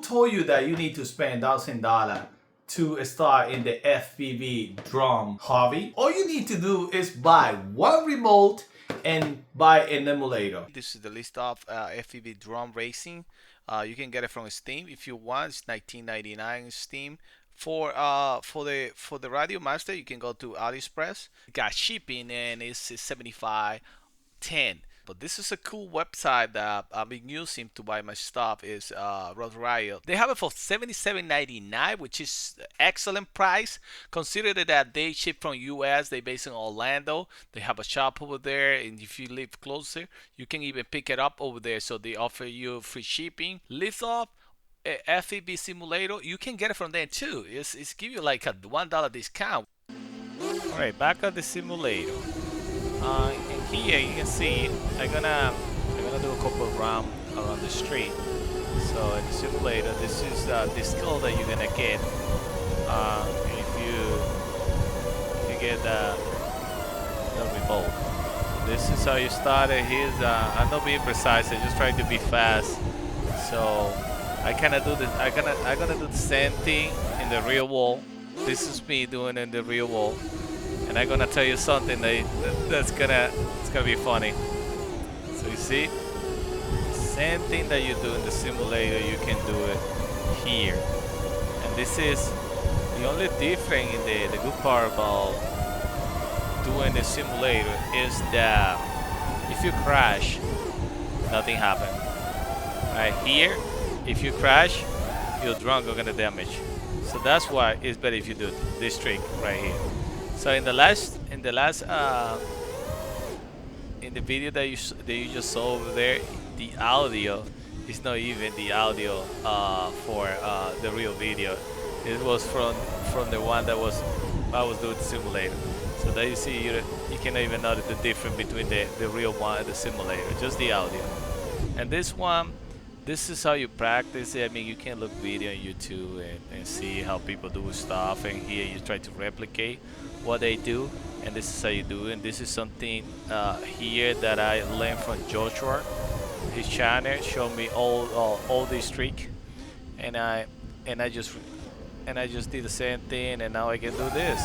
told you that you need to spend $1,000 to start in the FPV drone hobby? All you need to do is buy one remote and buy an emulator. This is the Liftoff FPV drone racing. You can get it from Steam if you want. It's $19.99 in Steam. For the Radiomaster, you can go to AliExpress. It got shipping and it's $75.10. But this is a cool website that I've been using to buy my stuff. Is Riot. They have it for $77.99, which is excellent price. Consider that they ship from US. They based in Orlando. They have a shop over there, and if you live closer, you can even pick it up over there. So they offer you free shipping. Liftoff FPV simulator, you can get it from there too. It's give you like a $1 discount. All right, back at the simulator. And here you can see I'm gonna do a couple of rounds around the street. So in the simulator, this is the skill that you're gonna get if you get the remote. This is how you start it. Here's I'm not being precise. I just trying to be fast. So I kind of do this. I'm gonna do the same thing in the real world. This is me doing it in the real world. And I'm gonna tell you something that's gonna be funny. So you see, same thing that you do in the simulator, you can do it here. And this is the only difference in the good part about doing the simulator is that if you crash, nothing happens. Right here, if you crash, your drone are gonna damage. So that's why it's better if you do this trick right here. So in the video that you just saw over there, the audio is not even the audio for the real video. It was from the one that I was doing the simulator. So there you see, you cannot even notice the difference between the real one and the simulator, just the audio. And this one, this is how you practice it. I mean, you can look video on YouTube and see how people do stuff, and here you try to replicate what they do, and this is how you do it. And this is something here that I learned from Joshua. His channel showed me all these tricks, and I just did the same thing, and now I can do this.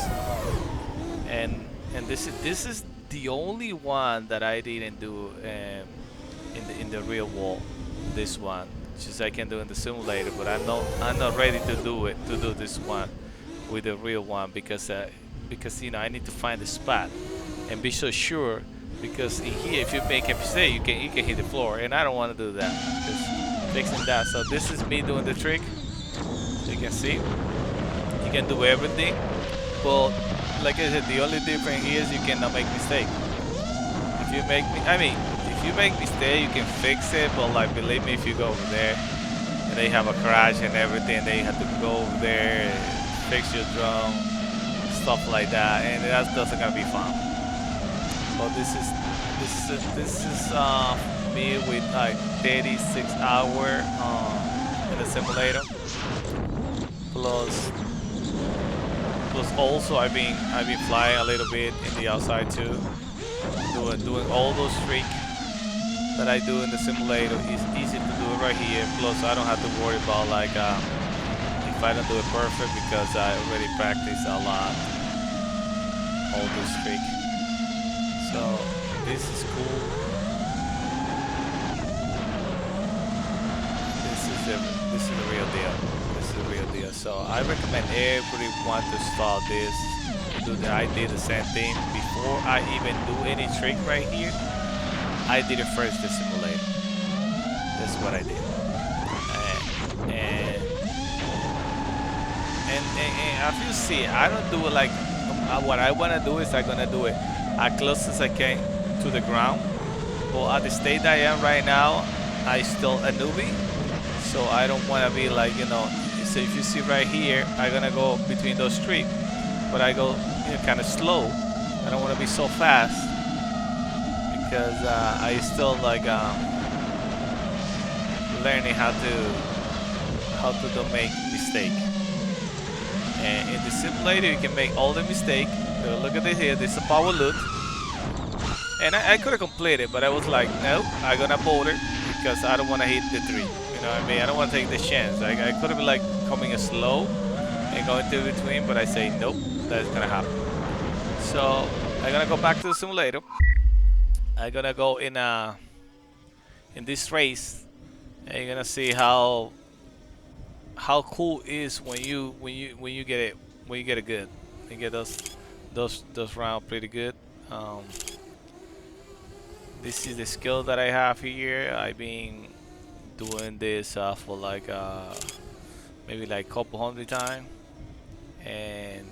And this is the only one that I didn't do in the real world. This one, just I can do in the simulator, but I'm not ready to do this one with the real one because you know, I need to find the spot and be so sure, because in here if you make a mistake you can hit the floor, and I don't want to do that. Just fixing that. So this is me doing the trick. You can see you can do everything, but like I said, the only difference here is you cannot make mistake. If you make mistake, you can fix it, but like, believe me, if you go over there and they have a crash and everything, they have to go over there and fix your drone, stuff like that, and that doesn't gonna be fun. But this is me with like 36 hours in the simulator. Plus also I've been flying a little bit in the outside too, doing all those tricks that I do in the simulator. Is easy to do it right here. Plus I don't have to worry about like if I don't do it perfect, because I already practice a lot all this trick. So this is cool. This is the real deal. This is the real deal. So I recommend everyone to start this. I did the same thing before I even do any trick right here. I did it first, the simulator. That's what I did. And as you see, I don't do it like what I want to do is I'm gonna do it as close as I can to the ground. But at the state I am right now, I still a newbie, so I don't want to be like, you know. So if you see right here, I'm gonna go between those trees, but I go, you know, kind of slow. I don't want to be so fast, because I still like learning how to don't make mistake. And in the simulator you can make all the mistake. So look at this here, this is a power loop, and I could have completed, but I was like, no, I'm gonna boulder because I don't want to hit the tree. You You know what I mean? I don't want to take the chance. I could have been like coming slow and going through between, but I say nope, that's gonna happen. So I'm gonna go back to the simulator. I'm gonna go in this race, and you're gonna see how cool it is when you get it good. You get those rounds pretty good. Um, this is the skill that I have here. I've been doing this for like maybe like a couple hundred times, and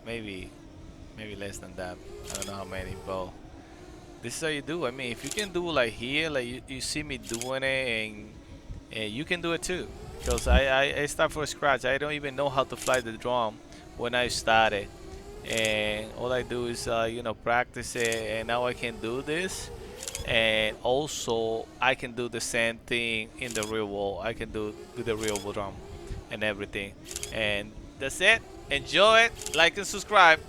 maybe less than that. I don't know how many, but this is how you do. I mean, if you can do like here, like you see me doing it, and you can do it too. Because I start from scratch. I don't even know how to fly the drone when I started, and all I do is you know, practice it, and now I can do this. And also I can do the same thing in the real world. I can do with the real world drum and everything. And that's it. Enjoy it, like and subscribe.